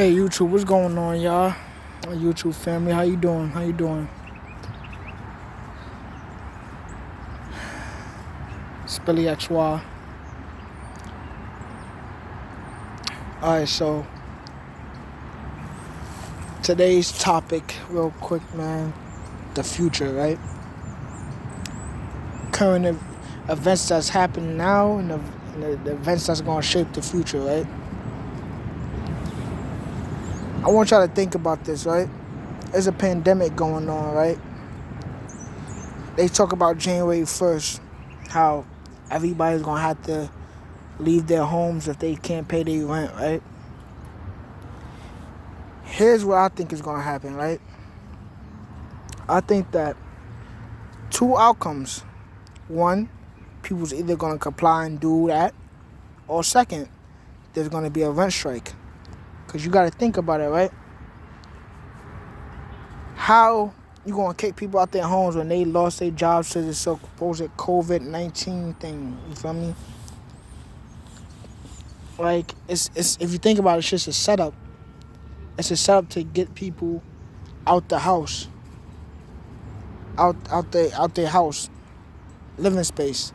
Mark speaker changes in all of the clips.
Speaker 1: Hey YouTube, what's going on, y'all? YouTube family, how you doing? How you doing? Spilly XY. Alright, so today's topic, real quick, man. The future, right? Current events that's happening now and the events that's gonna shape the future, right? I want y'all to think about this, right? There's a pandemic going on, right? They talk about January 1st, how everybody's gonna have to leave their homes if they can't pay their rent, right? Here's what I think is gonna happen, right? I think that two outcomes. One, people's either gonna comply and do that, or second, there's gonna be a rent strike. Cause you gotta think about it, right? How you gonna kick people out their homes when they lost their jobs to this supposed COVID-19 thing? You feel me? Like it's if you think about it, it's just a setup. It's a setup to get people out the house, out their house, living space.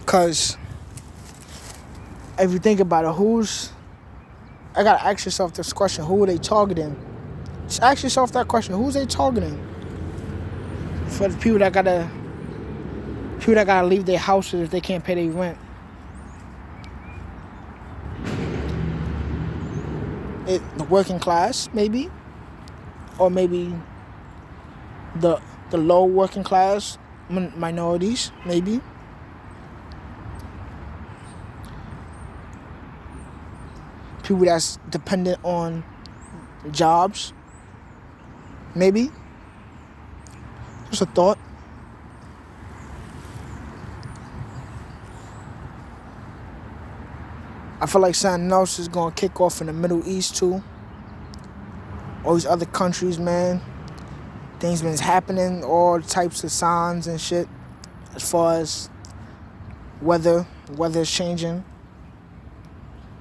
Speaker 1: Cause if you think about it, I gotta ask yourself this question: who are they targeting? Just ask yourself that question: who's they targeting? For the people that gotta leave their houses if they can't pay their rent. The working class, maybe, or maybe the low working class minorities, maybe. People that's dependent on jobs, maybe. Just a thought. I feel like something else is gonna kick off in the Middle East too. All these other countries, man. Things been happening, all types of signs and shit. As far as weather's changing.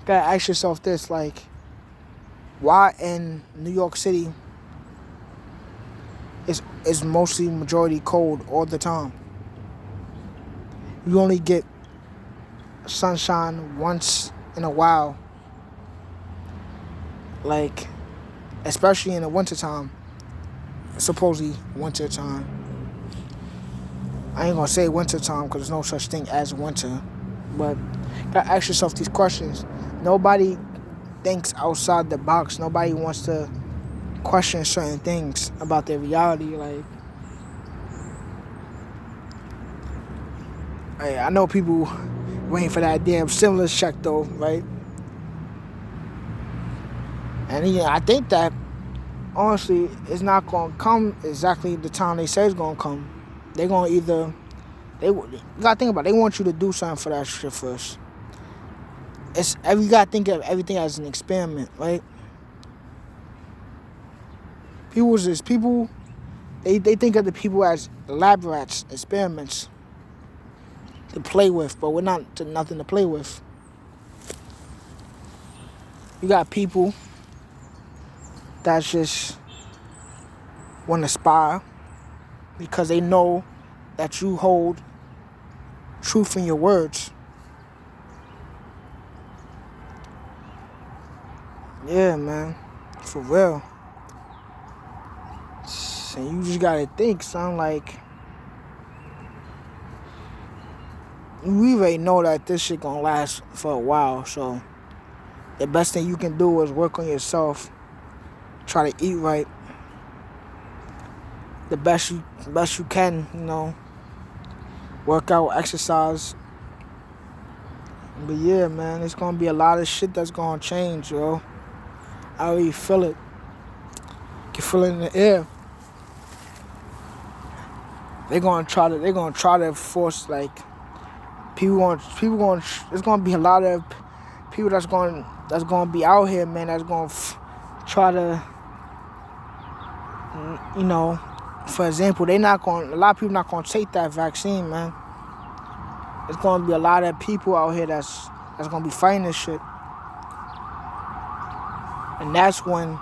Speaker 1: Gotta ask yourself this, like, why in New York City is mostly majority cold all the time? You only get sunshine once in a while. Like, especially in the wintertime. Supposedly wintertime. I ain't gonna say wintertime because there's no such thing as winter. But gotta ask yourself these questions. Nobody thinks outside the box. Nobody wants to question certain things about their reality. Like, I know people waiting for that damn stimulus check though, right? And yeah, I think that honestly it's not gonna come exactly the time they say it's gonna come. They're gonna you gotta think about it. They want you to do something for that shit first. You gotta think of everything as an experiment, right? People, they think of the people as lab rats, experiments to play with, but we're not nothing to play with. You got people that just want to spy because they know that you hold truth in your words. Yeah, man. For real. And you just gotta think, son, like, we already know that this shit gonna last for a while, so the best thing you can do is work on yourself. Try to eat right. The best you can, you know. Work out, exercise. But yeah, man, it's gonna be a lot of shit that's gonna change, yo. I already feel it. You can feel it in the air. They're gonna try to force, like, it's gonna be a lot of people that's gonna be out here, man, that's gonna try to, you know, for example, a lot of people not gonna take that vaccine, man. There's gonna be a lot of people out here that's gonna be fighting this shit. And that's when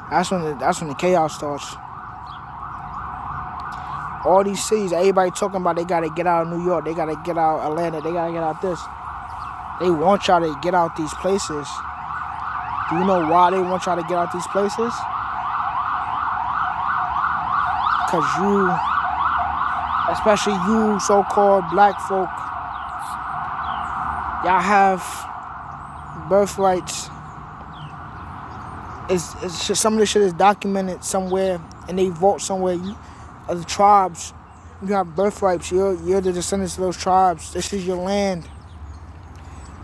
Speaker 1: the chaos starts. All these cities, everybody talking about they gotta get out of New York, they gotta get out of Atlanta, they gotta get out this. They want y'all to get out these places. Do you know why they want y'all to get out these places? Because you, especially you so-called black folk, y'all have birthrights. It's just, some of this shit is documented somewhere, and they vote somewhere. The tribes, you have birthrights. You're the descendants of those tribes. This is your land.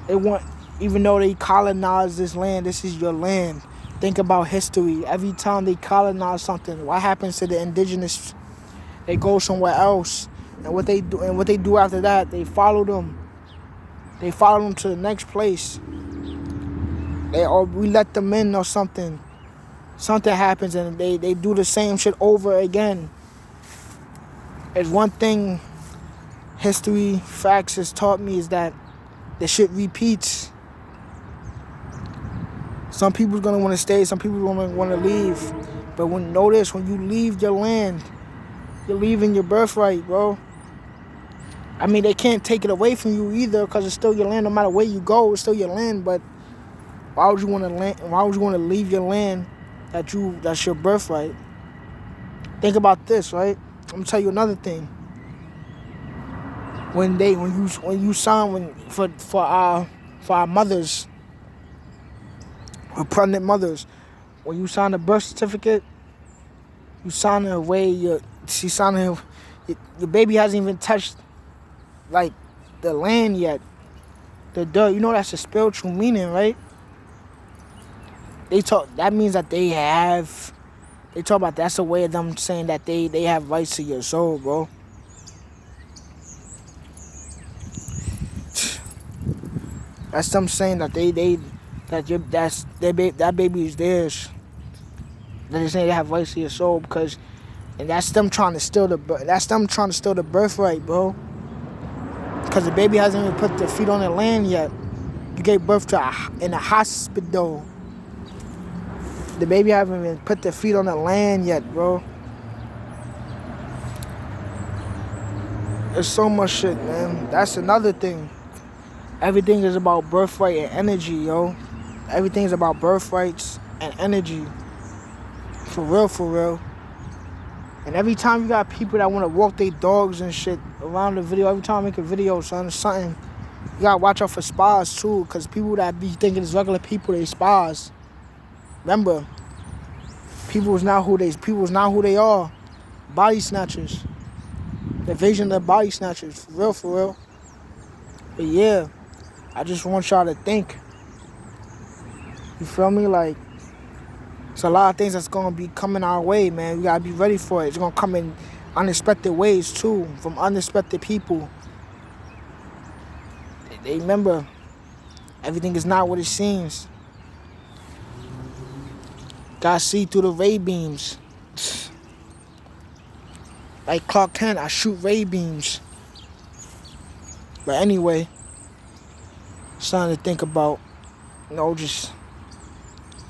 Speaker 1: They want, even though they colonized this land, this is your land. Think about history. Every time they colonize something, what happens to the indigenous? They go somewhere else, and what they do after that, they follow them. They follow them to the next place. We let them in or something. Something happens, and they do the same shit over again. It's one thing history, facts has taught me is that the shit repeats. Some people's gonna want to stay, some people gonna want to leave. But notice when you leave your land, you're leaving your birthright, bro. I mean, they can't take it away from you either, because it's still your land. No matter where you go, it's still your land. But why would you want to leave your land that's your birthright? Think about this, right? I'm gonna tell you another thing. When you sign for our mothers, for pregnant mothers, when you sign a birth certificate, you sign it away. Your baby hasn't even touched like the land yet. The dirt. You know that's a spiritual meaning, right? That means that they talk about that's a way of them saying that they have rights to your soul, bro. That's them saying that that baby is theirs. They say they have rights to your soul and that's them trying to steal the birthright, bro. Because the baby hasn't even put their feet on the land yet. You gave birth in a hospital. The baby haven't even put their feet on the land yet, bro. There's so much shit, man. That's another thing. Everything is about birthright and energy, yo. Everything is about birthrights and energy. For real, for real. And every time you got people that want to walk their dogs and shit around the video, every time I make a video, son, or something, you gotta watch out for spies too, because people that be thinking it's regular people, they spies. Remember, people is not who they are. Body snatchers. The vision of body snatchers. For real, for real. But yeah, I just want y'all to think. You feel me? Like, it's a lot of things that's gonna be coming our way, man. We gotta be ready for it. It's gonna come in unexpected ways too, from unexpected people. They remember, everything is not what it seems. Gotta see through the ray beams. Like Clark Kent, I shoot ray beams. But anyway, something to think about. Just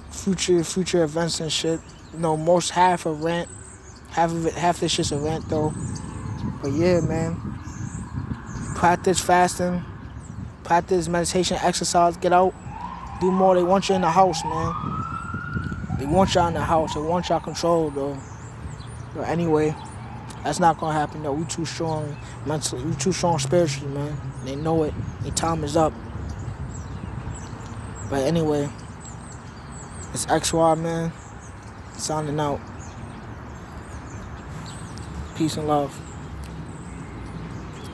Speaker 1: future events and shit. Most half of Rant. Half this shit's a rant though. But yeah, man. Practice fasting. Practice meditation, exercise, get out. Do more. They want you in the house, man. They want y'all in the house. They want y'all controlled, though. But anyway, that's not gonna happen, though. We too strong mentally. We too strong spiritually, man. They know it. Their time is up. But anyway, it's XY, man. Signing out. Peace and love.